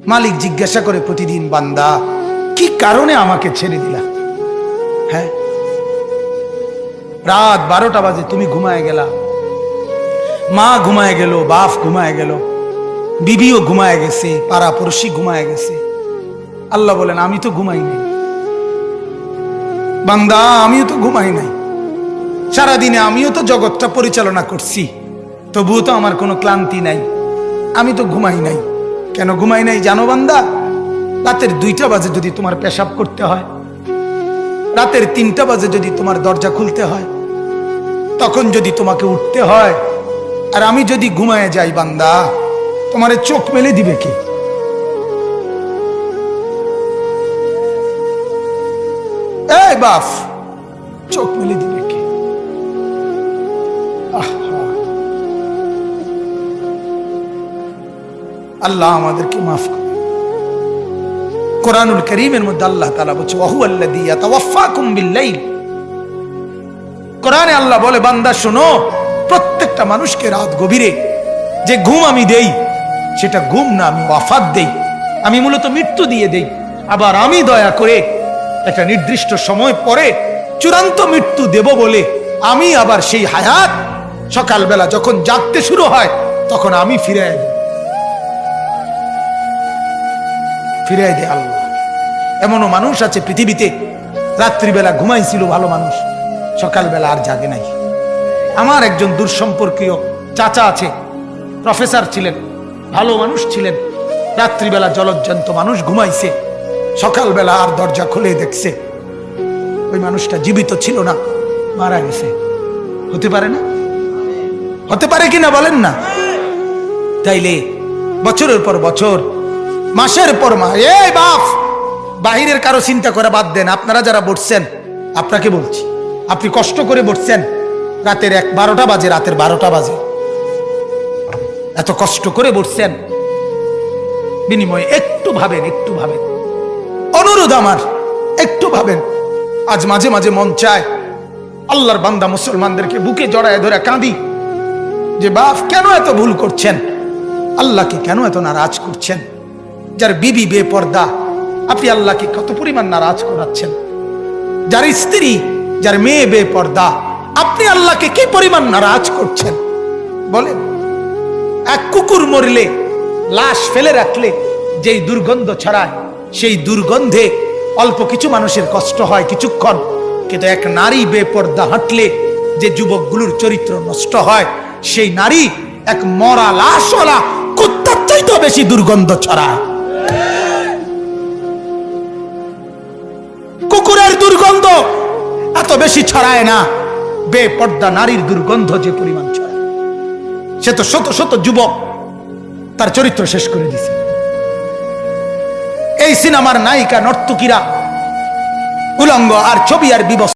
মালিক জিজ্ঞাসা করে প্রতিদিন, বান্দা কি কারণে আমাকে ছেড়ে দিলা? হ্যাঁ, রাত 12টা বাজে তুমি ঘুমায় গেলা, মা ঘুমায় গেল, বাপ ঘুমায় গেল, বিবিও ঘুমায় গেছে, পাড়া পড়শি ঘুমায় গেছে। আল্লাহ বলেন, আমি তো ঘুমাই নাই বান্দা, আমিও তো ঘুমাই নাই। সারাদিনে আমিও তো জগৎটা পরিচালনা করছি, তবুও তো আমার কোনো ক্লান্তি নাই, আমি তো ঘুমাই নাই। কেন ঘুমাই নাই জানো বান্দা? রাতের 2টা বাজে যদি তোমার পেশাব করতে হয়, রাতের 3টা বাজে যদি তোমার দরজা খুলতে হয়, তখন যদি তোমাকে উঠতে হয়, আর আমি যদি ঘুমায় যাই বান্দা, তোমারে চোখ মেলে দিবে কে? এই বাপ, চোখ মেলে দিবে কে? আল্লাহ আমাদেরকে মাফ করে। কোরআনুল কারীমের মধ্যে আল্লাহ তাআলা বলছে, ওয়া হুয়াল্লাযী ইয়াতাওয়াফফাকুম বিল-লাইল। কোরআনে আল্লাহ বলে, বান্দা শোনো, প্রত্যেকটা মানুষকে রাত গভীরে যে ঘুম আমি দেই, সেটা ঘুম না, আমি ওয়াফাত দেই, আমি মূলত মৃত্যু দিয়ে দেই। আবার আমি দয়া করে একটা নির্দিষ্ট সময় পরে চূড়ান্ত মৃত্যু দেব বলে আমি আবার সেই হায়াত সকালবেলা যখন জাগতে শুরু হয় তখন আমি ফিরাই দেয় আল্লাহ। এমনও মানুষ আছে পৃথিবীতে, রাত্রিবেলা ঘুমাইছিল ভালো মানুষ, সকালবেলা আর জাগে নাই। আমার একজন দূরসম্পর্কীয় চাচা আছে, প্রফেসর ছিলেন, ভালো মানুষ ছিলেন, রাত্রিবেলা জলজ্জান্ত মানুষ ঘুমাইছে, সকালবেলা আর দরজা খুলে দেখছে ওই মানুষটা জীবিত ছিল না, মারা গেছে। হতে পারে না? হতে পারে কিনা বলেন না? তাইলে বছরের পর বছর, মাসের পর মাস, এই বাপ, বাহিরের কারো চিন্তা করে বাদ দেন। আপনারা যারা বসছেন, আপনাকে বলছি, আপনি কষ্ট করে বসছেন, রাতের 12টা বাজে, রাতের 12টা বাজে, এত কষ্ট করে বসছেন, বিনিময়ে একটু ভাবেন, একটু ভাবেন, অনুরোধ আমার, একটু ভাবেন। আজ মাঝে মাঝে মন চায় আল্লাহর বান্দা মুসলমানদেরকে বুকে জড়ায় ধরে কাঁদি যে বাপ, কেন এত ভুল করছেন? আল্লাহকে কেন এত নারাজ করছেন? যার বিবি বেপর্দা, আপনি আল্লাহকে কত পরিমাণ নারাজ করাচ্ছেন। যার স্ত্রী, যার মেয়ে বেপর্দা, আপনি আল্লাহকে কি পরিমাণ নারাজ করছেন বলেন? এক কুকুর মরলে, লাশ ফেলে রাখলে যেই দুর্গন্ধ ছড়ায়, সেই দুর্গন্ধে অল্প কিছু মানুষের কষ্ট হয় কিছুক্ষণ, কিন্তু এক নারী বেপর্দা হাঁটলে যে যুবকগুলোর চরিত্র নষ্ট হয়, সেই নারী এক মরা লাশওয়ালা কুত্তার চাইতেও বেশি দুর্গন্ধ ছড়ায়। কুকুরের দুর্গন্ধ এত বেশি ছড়ায় না, বেপর্দা নারীর দুর্গন্ধ যে পরিমাণ ছড়ায়। সে তো শত শত যুবক তার চরিত্র শেষ করে দিছে। এই সিনেমার নায়িকা নর্তকীরা উলঙ্গ আর ছবি আর বিবস্ত্র।